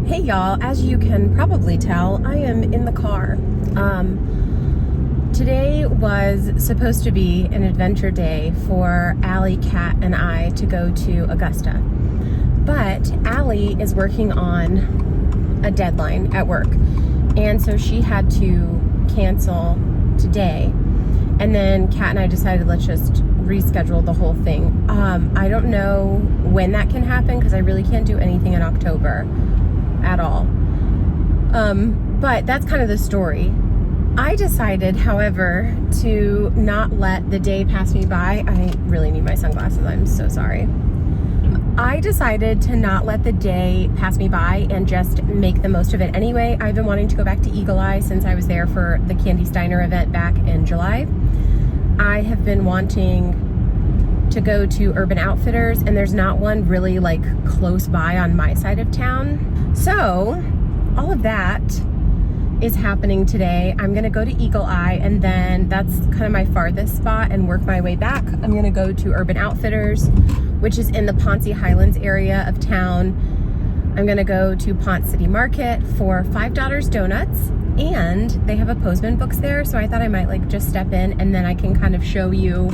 Hey y'all, as you can probably tell, I am in the car. Today was supposed to be an adventure day for Allie, Kat, and I to go to Augusta. But Allie is working on a deadline at work, and so she had to cancel today. And then Kat and I decided let's just reschedule the whole thing. I don't know when that can happen because I really can't do anything in October at all. But that's kind of the story. I decided, however, to not let the day pass me by. I really need my sunglasses. I'm so sorry. I decided to not let the day pass me by and just make the most of it anyway. I've been wanting to go back to Eagle Eye since I was there for the Candy Steiner event back in July. I have been wanting to go to Urban Outfitters, and there's not one really like close by on my side of town. So all of that is happening today. I'm gonna go to Eagle Eye, and then that's kind of my farthest spot, and work my way back. I'm gonna go to Urban Outfitters, which is in the Poncey-Highlands area of town. I'm gonna go to Ponce City Market for $5 donuts, and they have a Posman Books there, so I thought I might like just step in and then I can kind of show you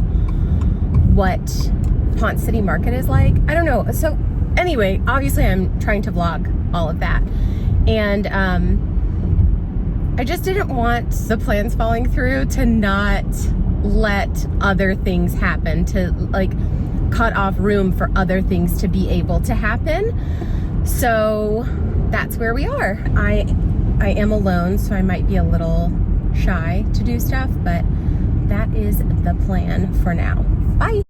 what Ponce City Market is like. I don't know. So anyway, obviously I'm trying to vlog all of that. And I just didn't want the plans falling through to not let other things happen, to like cut off room for other things to be able to happen. So that's where we are. I am alone, so I might be a little shy to do stuff, but that is the plan for now. Bye.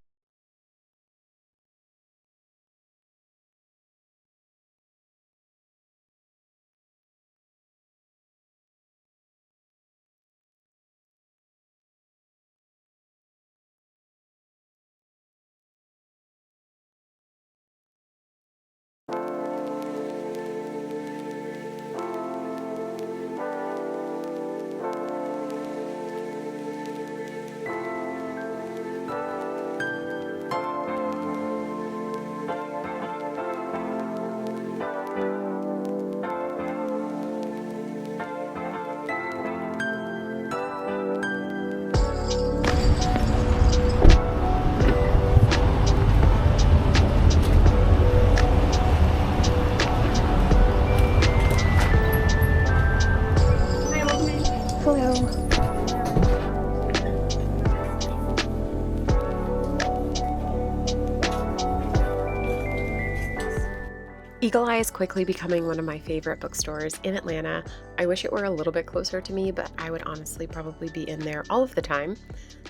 Eagle Eye is quickly becoming one of my favorite bookstores in Atlanta. I wish it were a little bit closer to me, but I would honestly probably be in there all of the time.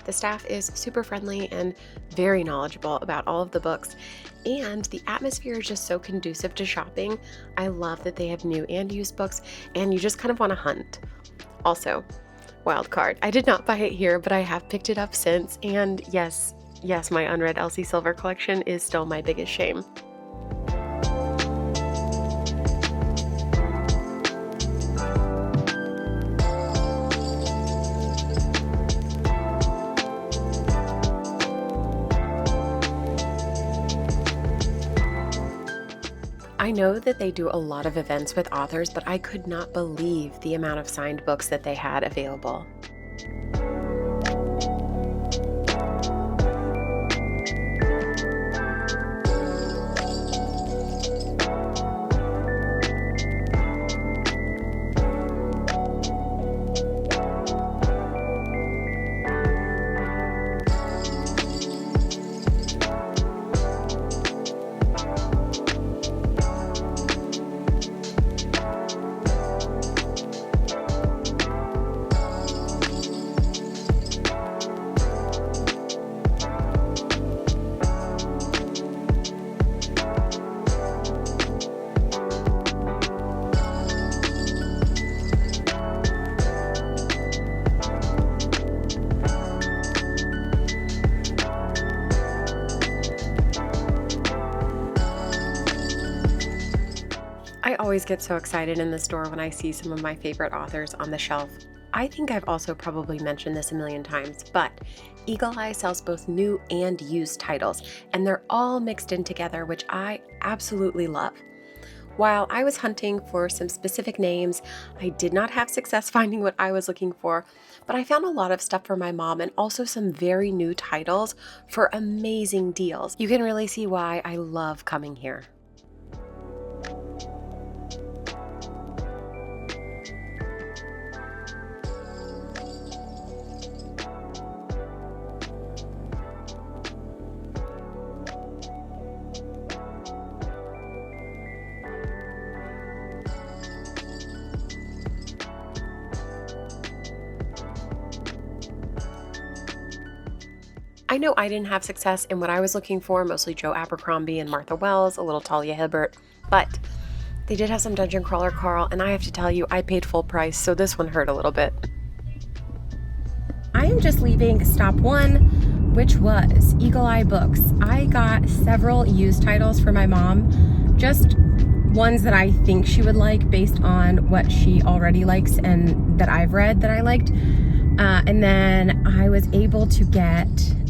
The staff is super friendly and very knowledgeable about all of the books, and the atmosphere is just so conducive to shopping. I love that they have new and used books, and you just kind of want to hunt. Also, wild card, I did not buy it here, but I have picked it up since, and yes, my unread Elsie Silver collection is still my biggest shame. I know that they do a lot of events with authors, but I could not believe the amount of signed books that they had available. I always get so excited in the store when I see some of my favorite authors on the shelf. I think I've also probably mentioned this a million times, but Eagle Eye sells both new and used titles, and they're all mixed in together, which I absolutely love. While I was hunting for some specific names, I did not have success finding what I was looking for, but I found a lot of stuff for my mom and also some very new titles for amazing deals. You can really see why I love coming here. I know I didn't have success in what I was looking for, mostly Joe Abercrombie and Martha Wells, a little Talia Hibbert, but they did have some Dungeon Crawler Carl, and I have to tell you, I paid full price, so this one hurt a little bit. I am just leaving stop 1, which was Eagle Eye Books. I got several used titles for my mom, just ones that I think she would like based on what she already likes and that I've read that I liked. And then I was able to get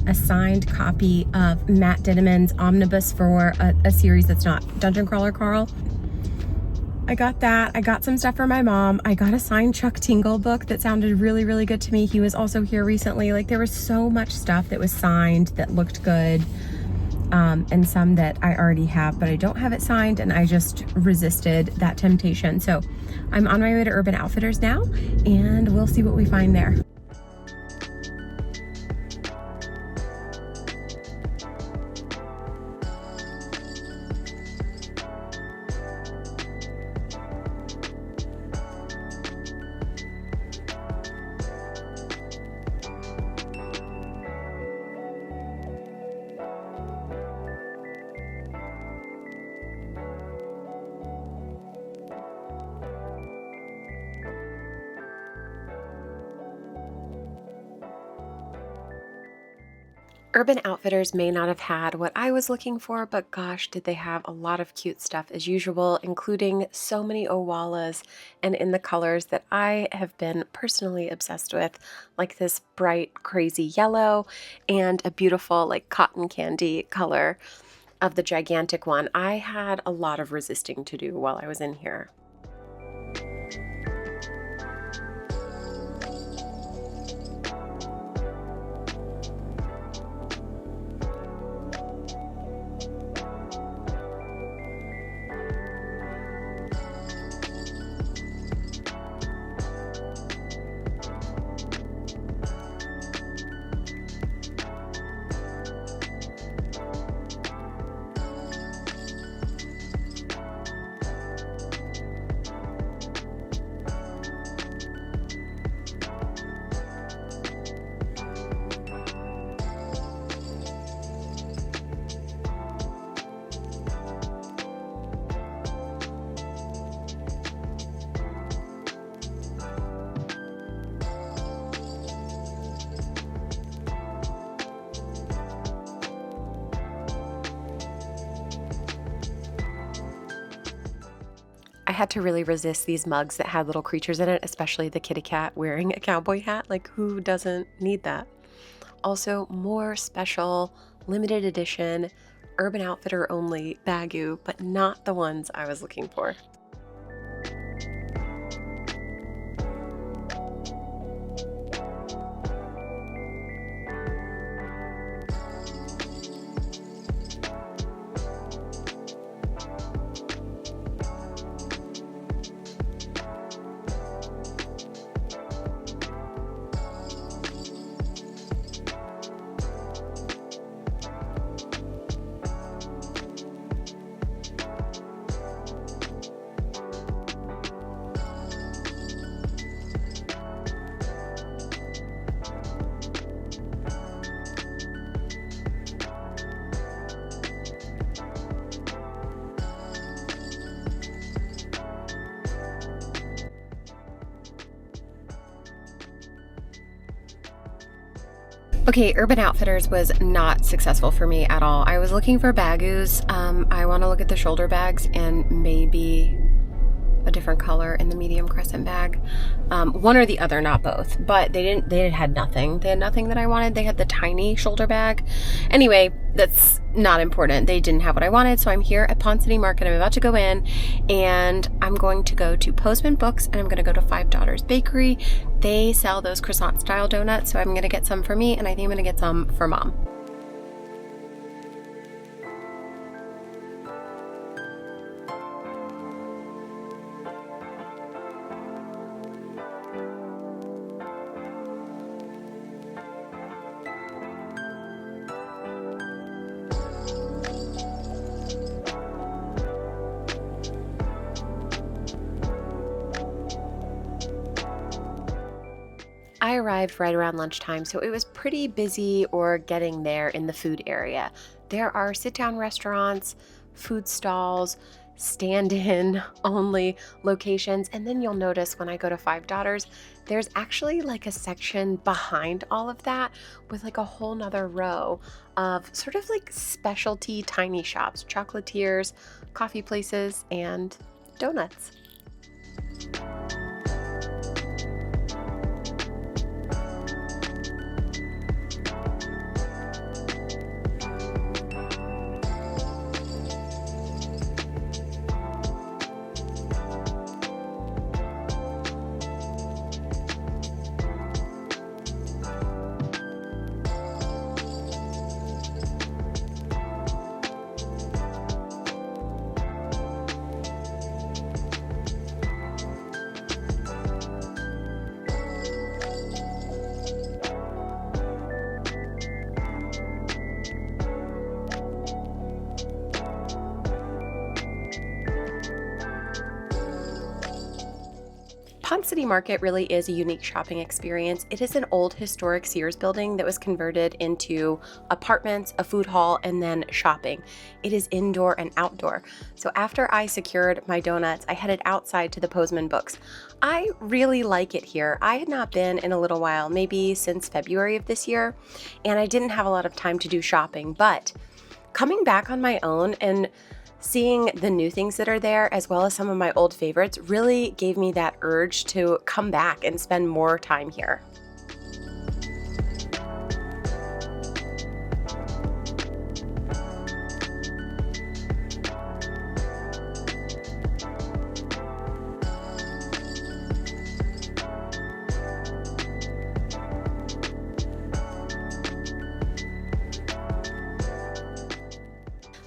a signed copy of Matt Dinniman's Omnibus for a series that's not Dungeon Crawler Carl. I got that. I got some stuff for my mom. I got a signed Chuck Tingle book that sounded really, really good to me. He was also here recently. Like, there was so much stuff that was signed that looked good, and some that I already have, but I don't have it signed, and I just resisted that temptation. So I'm on my way to Urban Outfitters now, and we'll see what we find there. Urban Outfitters may not have had what I was looking for, but gosh, did they have a lot of cute stuff as usual, including so many Owalas and in the colors that I have been personally obsessed with, like this bright, crazy yellow and a beautiful, like, cotton candy color of the gigantic one. I had a lot of resisting to do while I was in here. I had to really resist these mugs that had little creatures in it, especially the kitty cat wearing a cowboy hat. Like, who doesn't need that? Also, more special, limited edition, Urban Outfitter only Baggu, but not the ones I was looking for. Okay, Urban Outfitters was not successful for me at all. I was looking for Baggus. I want to look at the shoulder bags and maybe a different color in the medium crescent bag. One or the other, not both. But they had nothing. They had nothing that I wanted. They had the tiny shoulder bag. Anyway, that's not important. They didn't have what I wanted, so I'm here at Ponce City Market. I'm about to go in, and I'm going to go to Posman Books, and I'm going to go to Five Daughters Bakery. They sell those croissant-style donuts, so I'm going to get some for me, and I think I'm going to get some for Mom. I arrived right around lunchtime, so it was pretty busy or getting there in the food area. There are sit-down restaurants, food stalls, stand-in only locations, and then you'll notice when I go to Five Daughters, there's actually like a section behind all of that with like a whole nother row of sort of like specialty tiny shops, chocolatiers, coffee places, and donuts. Ponce City Market really is a unique shopping experience. It is an old historic Sears building that was converted into apartments, a food hall, and then shopping. It is indoor and outdoor. So after I secured my donuts, I headed outside to the Posman Books. I really like it here. I had not been in a little while, maybe since February of this year, and I didn't have a lot of time to do shopping, but coming back on my own and seeing the new things that are there, as well as some of my old favorites, really gave me that urge to come back and spend more time here.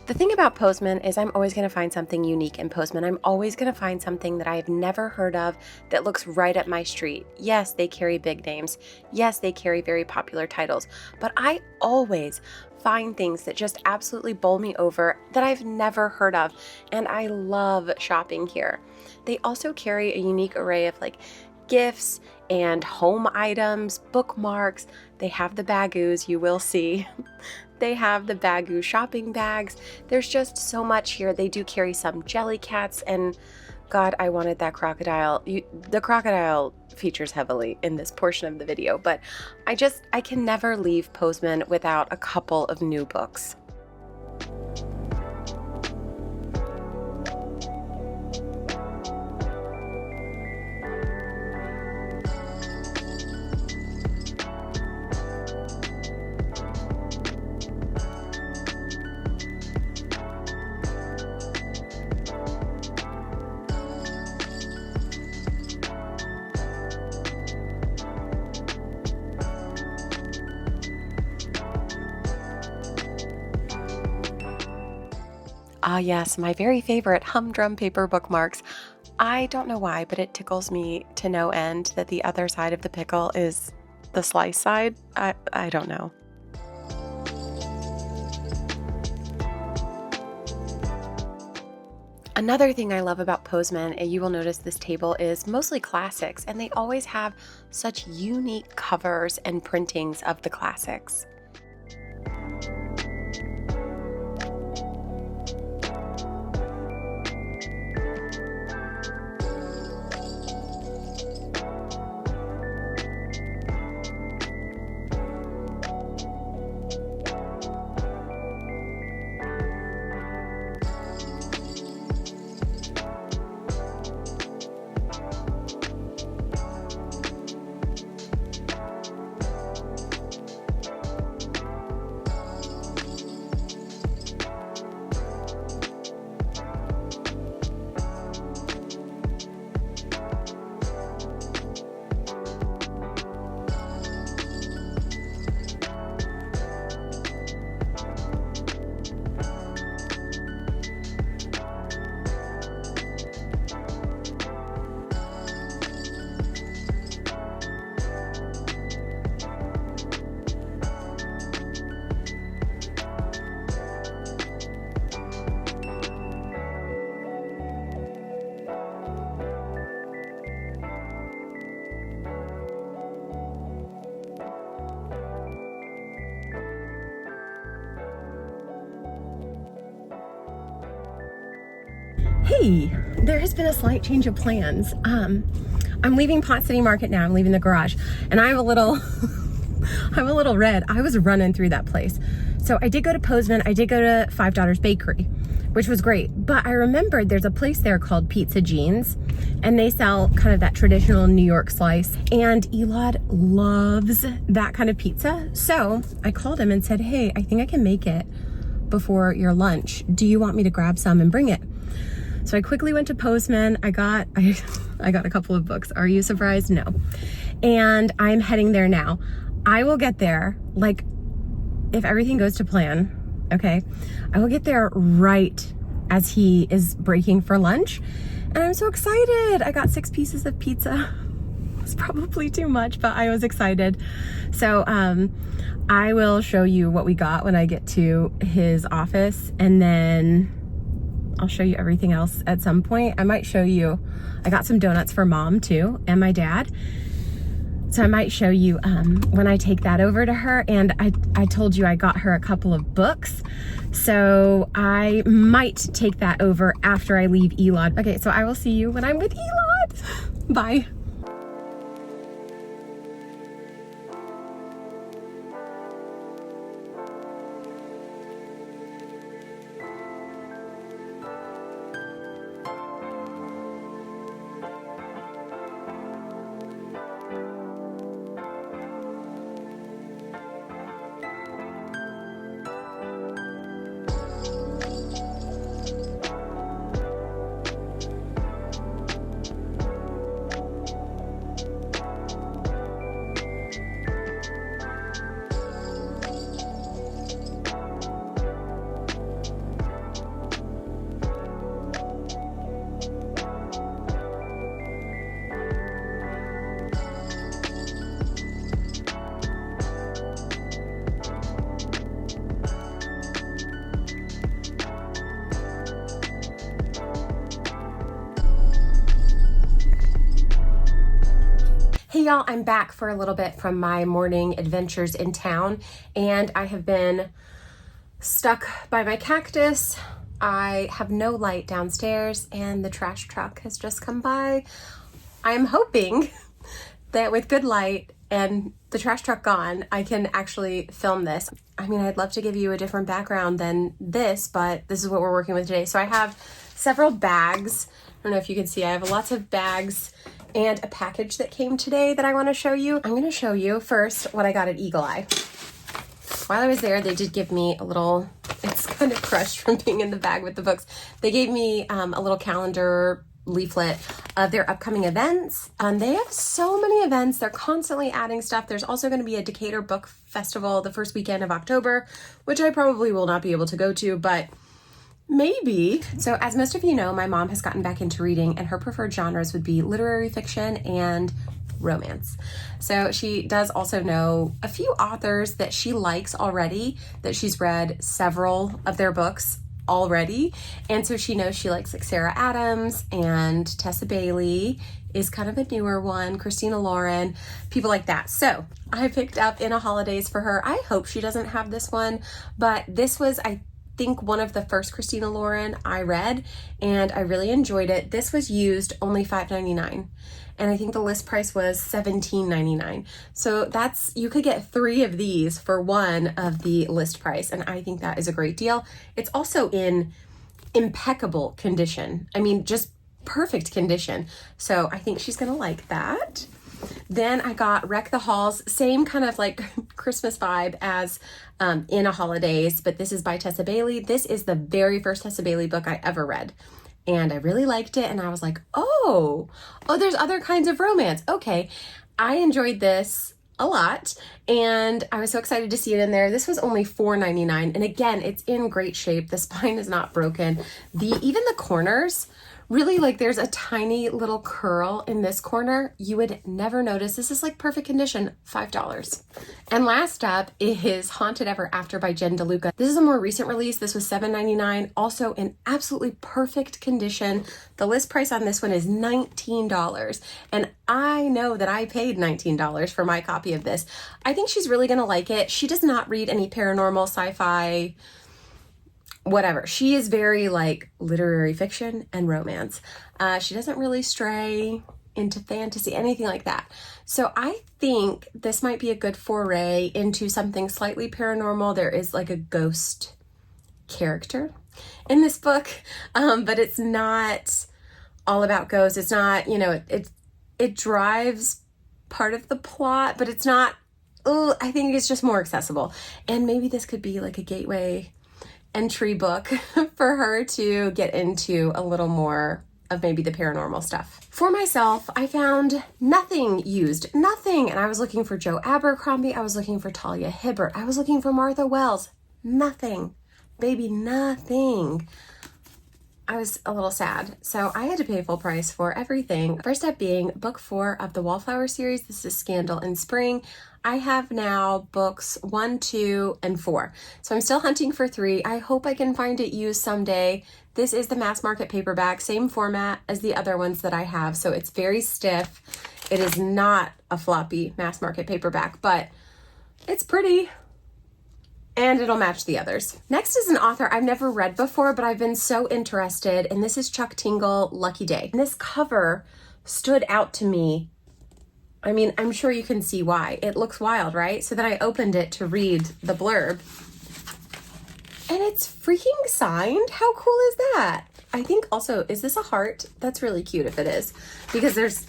The thing about Posman is I'm always going to find something unique in Posman. I'm always going to find something that I've never heard of that looks right up my street. Yes, they carry big names. Yes, they carry very popular titles. But I always find things that just absolutely bowl me over that I've never heard of. And I love shopping here. They also carry a unique array of like gifts and home items, bookmarks. They have the Baggus, you will see. They have the Baggu shopping bags. There's just so much here. They do carry some jelly cats, and God, I wanted that crocodile. The crocodile features heavily in this portion of the video, but I can never leave Posman without a couple of new books. Ah yes, my very favorite humdrum paper bookmarks. I don't know why, but it tickles me to no end that the other side of the pickle is the slice side. I don't know. Another thing I love about Posman, and you will notice this table is mostly classics, and they always have such unique covers and printings of the classics. Hey, there has been a slight change of plans. I'm leaving Pot City Market now. I'm leaving the garage, and I'm a little, I'm a little red. I was running through that place. So I did go to Posman. I did go to Five Daughters Bakery, which was great. But I remembered there's a place there called Pizza Jeans, and they sell kind of that traditional New York slice. And Elad loves that kind of pizza. So I called him and said, hey, I think I can make it before your lunch. Do you want me to grab some and bring it? So I quickly went to Postman. I got a couple of books. Are you surprised? No. And I'm heading there now. I will get there, like, if everything goes to plan, okay, I will get there right as he is breaking for lunch. And I'm so excited. I got 6 pieces of pizza. It's probably too much, but I was excited. So I will show you what we got when I get to his office, and then I'll show you everything else at some point. I might show you, I got some donuts for mom too, and my dad. So I might show you when I take that over to her. And I told you I got her a couple of books. So I might take that over after I leave Elad. Okay, so I will see you when I'm with Elad. Bye. Hey y'all, I'm back for a little bit from my morning adventures in town, and I have been stuck by my cactus. I have no light downstairs, and the trash truck has just come by. I'm hoping that with good light and the trash truck gone, I can actually film this. I mean, I'd love to give you a different background than this, but this is what we're working with today. So I have several bags. I don't know if you can see, I have lots of bags and a package that came today that I want to show you. I'm going to show you first what I got at Eagle Eye. While I was there, they did give me a little, it's kind of crushed from being in the bag with the books. They gave me a little calendar leaflet of their upcoming events. They have so many events. They're constantly adding stuff. There's also going to be a Decatur Book Festival the first weekend of October, which I probably will not be able to go to, but maybe. So as most of you know, my mom has gotten back into reading, and her preferred genres would be literary fiction and romance. So she does also know a few authors that she likes already, that she's read several of their books already. And so she knows she likes like Sarah Adams, and Tessa Bailey is kind of a newer one, Christina Lauren, people like that. So I picked up in a Holidaze for her. I hope she doesn't have this one, but this was, I think, one of the first Christina Lauren I read, and I really enjoyed it. This was used only $5.99, and I think the list price was $17.99. So that's, you could get 3 of these for one of the list price, and I think that is a great deal. It's also in impeccable condition. I mean, just perfect condition. So I think she's gonna like that. Then I got Wreck the Halls, same kind of like Christmas vibe as in a Holidaze, but this is by Tessa Bailey. This is the very first Tessa Bailey book I ever read, and I really liked it, and I was like, oh, there's other kinds of romance. Okay, I enjoyed this a lot, and I was so excited to see it in there. This was only $4.99, and again, it's in great shape. The spine is not broken. Even the corners, really, like, there's a tiny little curl in this corner. You would never notice. This is like perfect condition, $5. And last up is Haunted Ever After by DeLuca. This is a more recent release. This was $7.99, also in absolutely perfect condition. The list price on this one is $19. And I know that I paid $19 for my copy of this. I think she's really gonna like it. She does not read any paranormal, sci-fi, whatever. She is very like literary fiction and romance. She doesn't really stray into fantasy, anything like that. So I think this might be a good foray into something slightly paranormal. There is like a ghost character in this book, but it's not all about ghosts. It's not, you know, it drives part of the plot, but it's not, I think it's just more accessible. And maybe this could be like a gateway entry book for her to get into a little more of maybe the paranormal stuff. For myself, I found nothing used, nothing. And I was looking for Joe Abercrombie. I was looking for Talia Hibbert. I was looking for Martha Wells. Nothing, baby, nothing. I was a little sad. So I had to pay full price for everything. First up being book 4 of the Wallflower series. This is Scandal in Spring. I have now books 1, 2, and 4. So I'm still hunting for 3. I hope I can find it used someday. This is the mass market paperback, same format as the other ones that I have. So it's very stiff. It is not a floppy mass market paperback, but it's pretty. And it'll match the others. Next is an author I've never read before, but I've been so interested, and this is Chuck Tingle, Lucky Day. And this cover stood out to me. I mean, I'm sure you can see why. It looks wild, right? So then I opened it to read the blurb, and it's freaking signed. How cool is that? I think also, is this a heart? That's really cute if it is, because there's,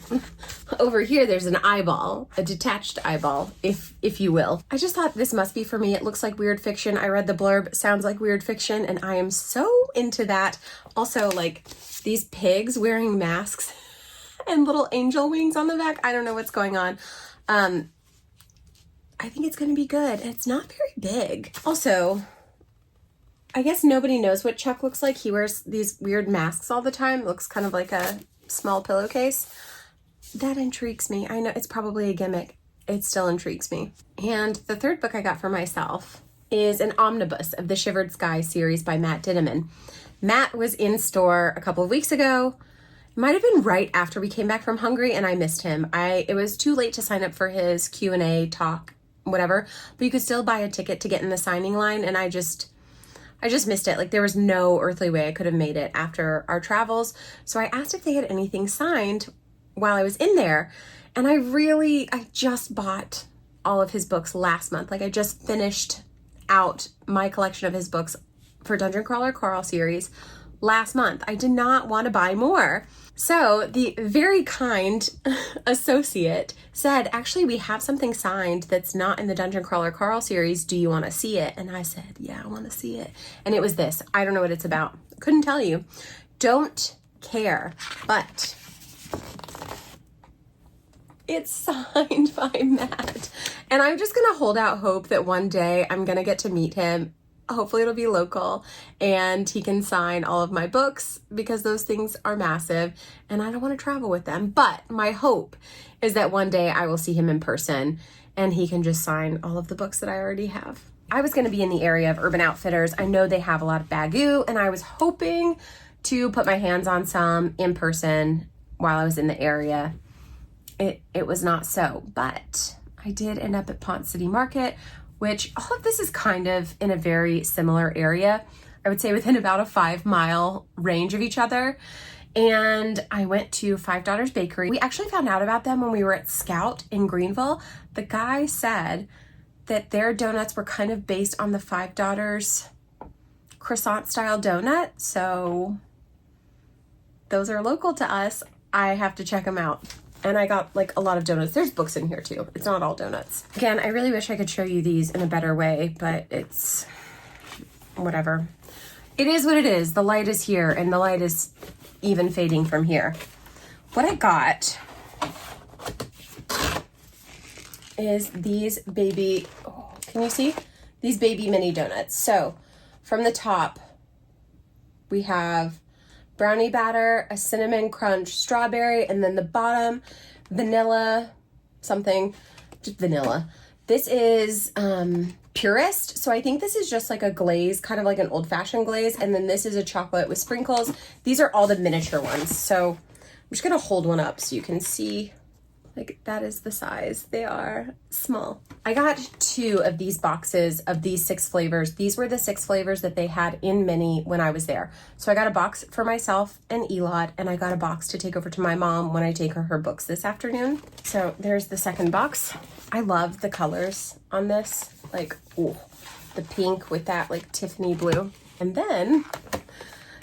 over here, there's an eyeball, a detached eyeball, if you will. I just thought this must be for me. It looks like weird fiction. I read the blurb, sounds like weird fiction, and I am so into that. Also, like, these pigs wearing masks and little angel wings on the back. I don't know what's going on. I think it's going to be good. It's not very big. Also, I guess nobody knows what Chuck looks like. He wears these weird masks all the time. It looks kind of like a small pillowcase. That intrigues me. I know it's probably a gimmick. It still intrigues me. And the third book I got for myself is an omnibus of the Shivered Sky series by Matt Dinniman. Matt was in store a couple of weeks ago. It might have been right after we came back from Hungary, and I missed him. It was too late to sign up for his Q&A talk, whatever, but you could still buy a ticket to get in the signing line, and I just missed it. Like, there was no earthly way I could have made it after our travels. So I asked if they had anything signed while I was in there. And I just bought all of his books last month. Like, I just finished out my collection of his books for Dungeon Crawler Carl series last month. I did not want to buy more. So the very kind associate said, actually, we have something signed that's not in the Dungeon Crawler Carl series. Do you want to see it? And I said, yeah, I want to see it. And it was this. I don't know what it's about. Couldn't tell you. Don't care. But it's signed by Matt. And I'm just going to hold out hope that one day I'm going to get to meet him. Hopefully it'll be local and he can sign all of my books, because those things are massive and I don't want to travel with them. But my hope is that one day I will see him in person and he can just sign all of the books that I already have. I was going to be in the area of Urban Outfitters. I know they have a lot of Baggu, and I was hoping to put my hands on some in person while I was in the area. It was not so, but I did end up at Ponce City Market, which all of this is kind of in a very similar area. I would say within about a 5-mile range of each other. And I went to Five Daughters Bakery. We actually found out about them when we were at Scout in Greenville. The guy said that their donuts were kind of based on the Five Daughters croissant style donut. So those are local to us. I have to check them out. And I got like a lot of donuts. There's books in here too. It's not all donuts. Again, I really wish I could show you these in a better way, but it's whatever. It is what it is. The light is here, and the light is even fading from here. What I got is these baby, can you see? These baby mini donuts. So from the top, we have brownie batter, a cinnamon crunch strawberry, and then the bottom, vanilla something, just vanilla. This is Purist, so I think this is just like a glaze, kind of like an old-fashioned glaze, and then this is a chocolate with sprinkles. These are all the miniature ones, so I'm just gonna hold one up so you can see Like, that is the size. They are small. I got 2 of these boxes of these 6 flavors. These were the 6 flavors that they had in mini when I was there. So I got a box for myself and Elot, and I got a box to take over to my mom when I take her books this afternoon. So there's the second box. I love the colors on this. Like, ooh, the pink with that like Tiffany blue. And then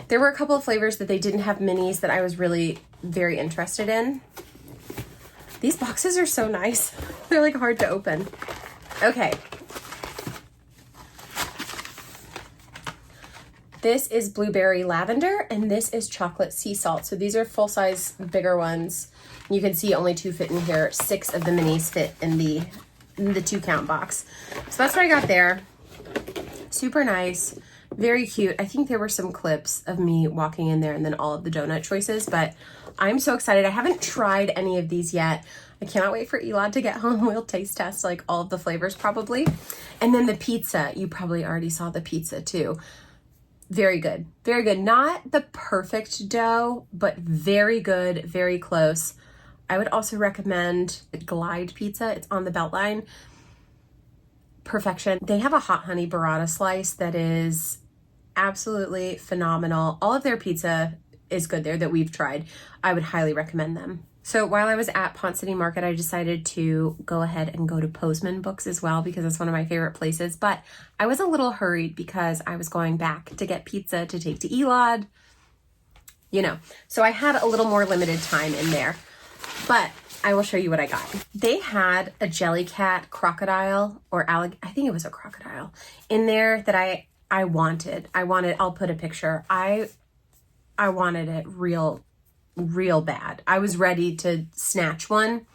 there were a couple of flavors that they didn't have minis that I was really very interested in. These boxes are so nice. They're like hard to open. Okay. This is blueberry lavender, and this is chocolate sea salt. So these are full size, bigger ones. You can see only 2 fit in here. 6 of the minis fit in the 2 count box. So that's what I got there. Super nice. Very cute. I think there were some clips of me walking in there and then all of the donut choices, but I'm so excited. I haven't tried any of these yet. I cannot wait for Elad to get home. We'll taste test like all of the flavors probably. And then the pizza. You probably already saw the pizza too. Very good. Very good. Not the perfect dough, but very good. Very close. I would also recommend the Glide pizza. It's on the Beltline. Perfection. They have a hot honey burrata slice that is absolutely phenomenal. All of their pizza is good there that we've tried. I would highly recommend them. So while I was at Ponce City Market, I decided to go ahead and go to Posman Books as well because it's one of my favorite places. But I was a little hurried because I was going back to get pizza to take to Elad. You know, so I had a little more limited time in there. But I will show you what I got. They had a Jellycat crocodile or I think it was a crocodile in there that I wanted. I'll put a picture. I wanted it real bad. I was ready to snatch one.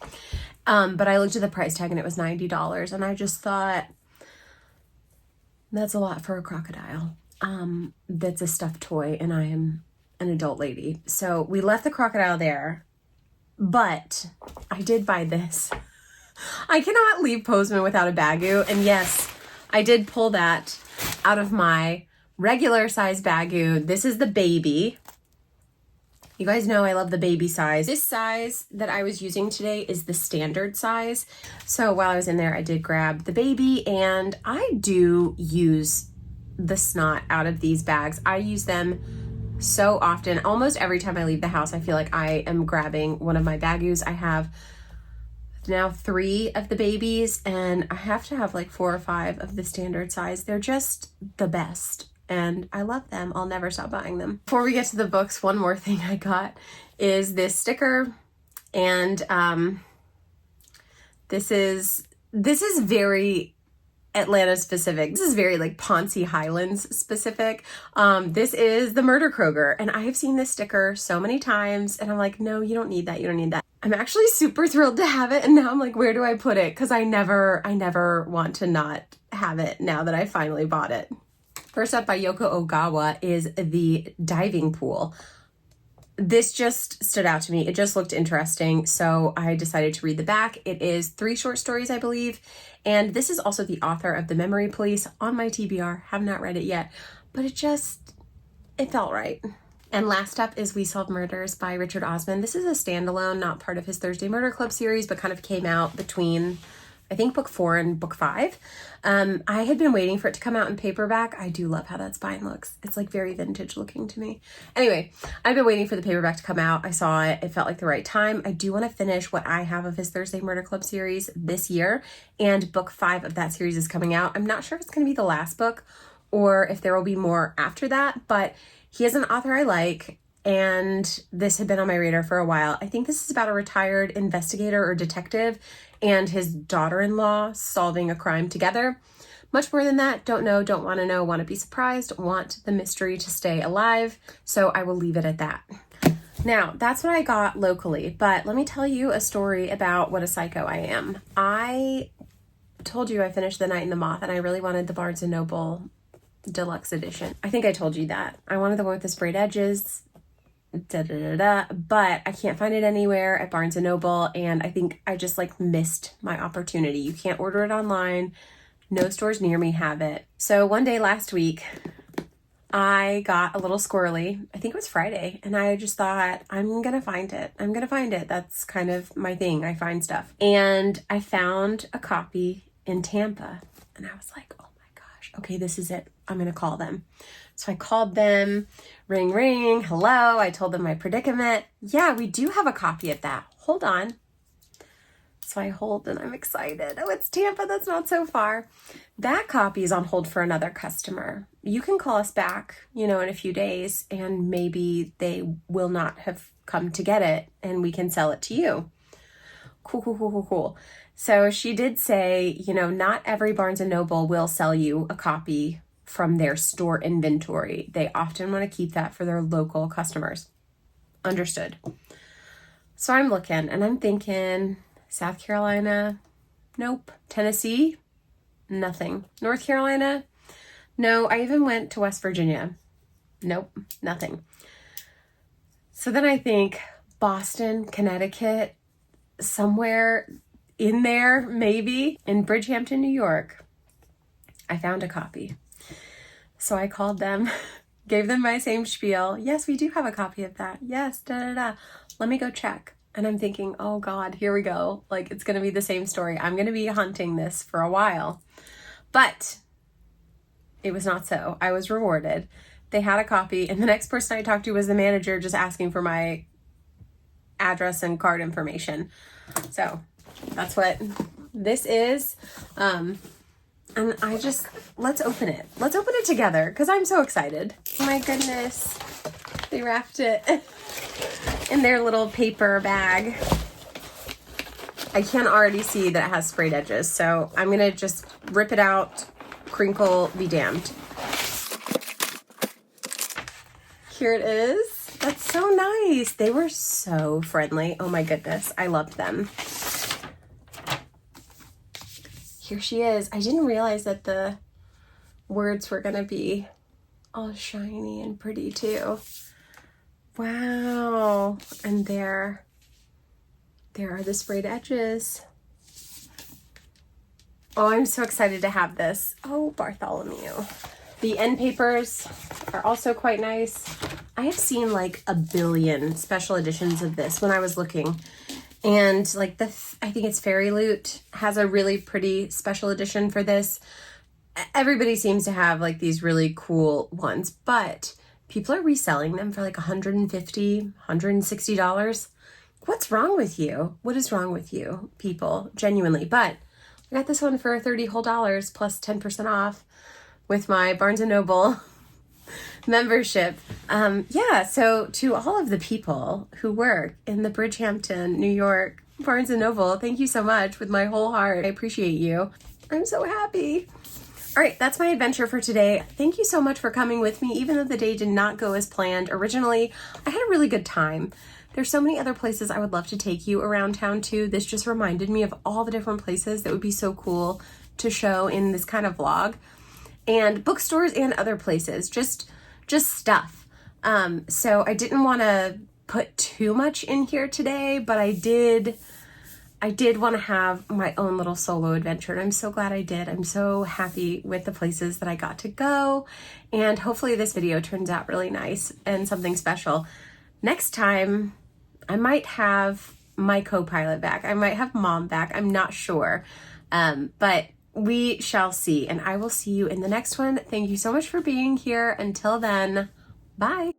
But I looked at the price tag and it was $90. And I just thought, that's a lot for a crocodile. That's a stuffed toy and I am an adult lady. So we left the crocodile there, but I did buy this. I cannot leave Posman without a Baggu. And yes, I did pull that out of my regular size Baggu. This is the baby. You guys know I love the baby size. This size that I was using today is the standard size. So while I was in there, I did grab the baby, and I do use the snot out of these bags. I use them so often. Almost every time I leave the house, I feel like I am grabbing one of my Baggus. I have now 3 of the babies, and I have to have like 4 or 5 of the standard size. They're just the best. And I love them. I'll never stop buying them. Before we get to the books, one more thing I got is this sticker. And this is very Atlanta specific. This is very like Poncey-Highlands specific. This is the Murder Kroger. And I have seen this sticker so many times. And I'm like, no, you don't need that. You don't need that. I'm actually super thrilled to have it. And now I'm like, where do I put it? Because I never want to not have it now that I finally bought it. First up by Yoko Ogawa is the diving pool. This just stood out to me. It just looked interesting, so I decided to read the back. It is 3 short stories, I believe, and this is also the author of The Memory Police on my TBR. Have not read it yet, but it felt right. And last up is We Solve Murders by Richard Osman. This is a standalone, not part of his Thursday Murder Club series, but kind of came out between, I think, book 4 and book 5. I had been waiting for it to come out in paperback. I do love how that spine looks. It's like very vintage looking to me. Anyway, I've been waiting for the paperback to come out. I saw it. It felt like the right time. I do want to finish what I have of his Thursday Murder Club series this year, and book 5 of that series is coming out. I'm not sure if it's going to be the last book or if there will be more after that, but he is an author I like, and this had been on my radar for a while. I think this is about a retired investigator or detective and his daughter-in-law solving a crime together. Much more than that, don't know, don't want to know, want to be surprised, want the mystery to stay alive. So I will leave it at that. Now, that's what I got locally, but let me tell you a story about what a psycho I am. I told you I finished The Night and the Moth, and I really wanted the Barnes & Noble Deluxe Edition. I think I told you that. I wanted the one with the sprayed edges, but I can't find it anywhere at Barnes & Noble, and I think I just like missed my opportunity. You can't order it online. No stores near me have it. So one day last week, I got a little squirrely. I think it was Friday, and I just thought, I'm gonna find it. I'm gonna find it. That's kind of my thing. I find stuff. And I found a copy in Tampa, and I was like, oh my gosh, okay, this is it. I'm gonna call them. So I called them, ring, ring, hello. I told them my predicament. Yeah, we do have a copy of that. Hold on. So I hold and I'm excited. Oh, it's Tampa. That's not so far. That copy is on hold for another customer. You can call us back, in a few days, and maybe they will not have come to get it and we can sell it to you. Cool. So she did say, not every Barnes & Noble will sell you a copy from their store inventory. They often want to keep that for their local customers. Understood. So I'm looking and I'm thinking, South Carolina, nope. Tennessee, nothing. North Carolina, no. I even went to West Virginia. Nope, nothing. So then I think Boston, Connecticut, somewhere in there, maybe. In Bridgehampton, New York, I found a copy. So I called them, gave them my same spiel. Yes, we do have a copy of that. Yes, Let me go check. And I'm thinking, oh God, here we go. Like, it's going to be the same story. I'm going to be hunting this for a while. But it was not so. I was rewarded. They had a copy, and the next person I talked to was the manager, just asking for my address and card information. So that's what this is. And let's open it. Let's open it together because I'm so excited. Oh my goodness. They wrapped it in their little paper bag. I can already see that it has sprayed edges, so I'm gonna just rip it out, crinkle, be damned. Here it is. That's so nice. They were so friendly. Oh my goodness, I loved them. Here she is. I didn't realize that the words were gonna be all shiny and pretty too. Wow. And there are the sprayed edges. Oh, I'm so excited to have this. Oh, Bartholomew. The end papers are also quite nice. I have seen like a billion special editions of this when I was looking. And like I think it's Fairy Loot has a really pretty special edition for this. Everybody seems to have like these really cool ones, but people are reselling them for like $150, $160. What's wrong with you? What is wrong with you, people? Genuinely. But I got this one for $30 whole plus 10% off with my Barnes & Noble membership. So to all of the people who work in the Bridgehampton, New York, Barnes & Noble, thank you so much with my whole heart. I appreciate you. I'm so happy. All right, that's my adventure for today. Thank you so much for coming with me, even though the day did not go as planned. Originally, I had a really good time. There's so many other places I would love to take you around town to. This just reminded me of all the different places that would be so cool to show in this kind of vlog. And bookstores and other places, just stuff. So I didn't want to put too much in here today, but I did want to have my own little solo adventure, and I'm so glad I did. I'm so happy with the places that I got to go, and hopefully this video turns out really nice and something special. Next time, I might have my co-pilot back. I might have Mom back. I'm not sure, but we shall see, and I will see you in the next one. Thank you so much for being here. Until then, bye.